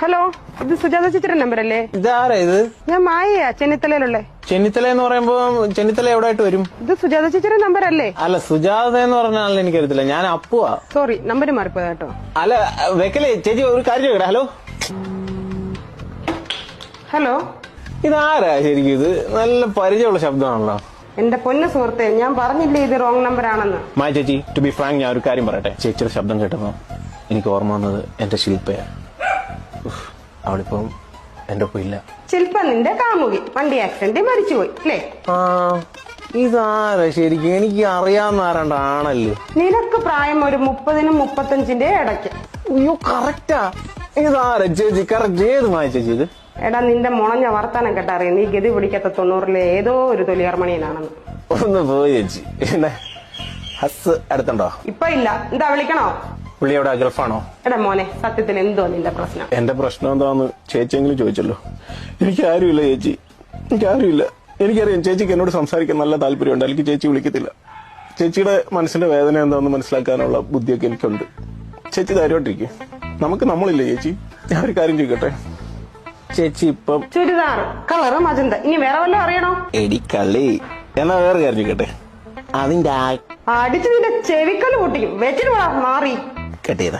Hello, ഇത് സുജാത ചേച്ചിയുടെ number അല്ലേ? ഇതാരാ ഇത്? ഞാൻ മായയാ, ചെന്നിത്തലയിലുള്ളേ. ചെന്നിത്തല എന്ന് പറയുമ്പോ ചെന്നിത്തല എവിടെ ആയിട്ട് വരും? ഇത് സുജാത ചേച്ചിയുടെ നമ്പർ അല്ലേ? അല്ല, സുജാത എന്ന് പറഞ്ഞാൽ എനിക്കറിയത്തില്ല. ഞാൻ അപ്പുവാ. സോറി, നമ്പർ മാറിപ്പോയ കേട്ടോ. അല്ല വെക്കലേ ചേച്ചി, ഒരു കാര്യം ചോദിക്കട്ടെ. ഹലോ ഹലോ, ഇതാരാ ശരിക്കും? ഇത് നല്ല പരിചയമുള്ള ശബ്ദമാണല്ലോ. എന്റെ പൊന്ന സുഹൃത്തെ, ഞാൻ പറഞ്ഞില്ലേ ഇത് റോങ് നമ്പർ ആണെന്ന്. മായ ചേച്ചി, ടു ബി ഫ്രാങ്ക്, ഞാൻ ഒരു കാര്യം പറയട്ടെ. ചേച്ചിയുടെ ശബ്ദം കേട്ടപ്പോ എനിക്ക് ഓർമ്മ വന്നത് എന്റെ ശില്പയാ. അവളിപ്പം എന്റെ ഒപ്പം ഇല്ല. ശില്പ നിന്റെ കാമുകി വണ്ടി ആക്സിഡന്റ് മരിച്ചുപോയി അല്ലേ? ആ, ഇതാരാ ശരിക്കും? എനിക്ക് അറിയാവുന്ന ആരാണ്ടാണല്ലോ. നിനക്ക് പ്രായം ഒരു 30-നും 35-ന്റെ ഇടയ്ക്ക്. അയ്യോ, കറക്റ്റാ. ഇതാരാ ചേച്ചി? കറക്റ്റ്. ഏത് മായ ചേച്ചി ഇത്? എടാ, നിന്റെ മുളഞ്ഞ വർത്താനം കേട്ടറിയാം നീ ഗതി പിടിക്കാത്ത 90-ലെ ഏതോ ഒരു തൊലിയർമണിയനാണെന്ന്. ഒന്ന് പോയി ചേച്ചി. ഹസ് അടുത്തുണ്ടോ? ഇപ്പൊ ഇല്ല. എന്താ വിളിക്കണോ? പുള്ളി എവിടെ? ഗൾഫാണോ? എടാ മോനെ, സത്യത്തിൽ എന്തോ നിന്റെ പ്രശ്നം? എന്റെ പ്രശ്നം എന്താന്ന് ചേച്ചിയെങ്കിലും ചോദിച്ചല്ലോ. എനിക്ക് ആരുമില്ല ചേച്ചി, എനിക്ക് ആരുമില്ല. എനിക്കറിയാം ചേച്ചിക്ക് എന്നോട് സംസാരിക്കാൻ നല്ല താല്പര്യമുണ്ട്, അല്ലെങ്കിൽ ചേച്ചി വിളിക്കത്തില്ല. ചേച്ചിയുടെ മനസ്സിന്റെ വേദന എന്താണെന്ന് മനസ്സിലാക്കാനുള്ള ബുദ്ധിയൊക്കെ എനിക്കുണ്ട്. ചേച്ചി ധൈര്യമായിട്ടിരിക്കും. നമുക്ക് നമ്മളില്ല ചേച്ചി. ഞാൻ ഒരു കാര്യം ചോദിക്കട്ടെ, ചേച്ചി ഇപ്പം ചുരിദാർ കളറ് മജന്ത, ഇനി വേറെ വല്ലതും അറിയണോ? എടി കള്ളി. എന്നാ വേറെ കാര്യം ചോദിക്കട്ടെ, അതിന്റെ അടിച്ച് നിന്റെ ചെവിക്കല് പൊട്ടിക്കും. വെച്ചിട്ട് മാറി കെട്ടിയതാ.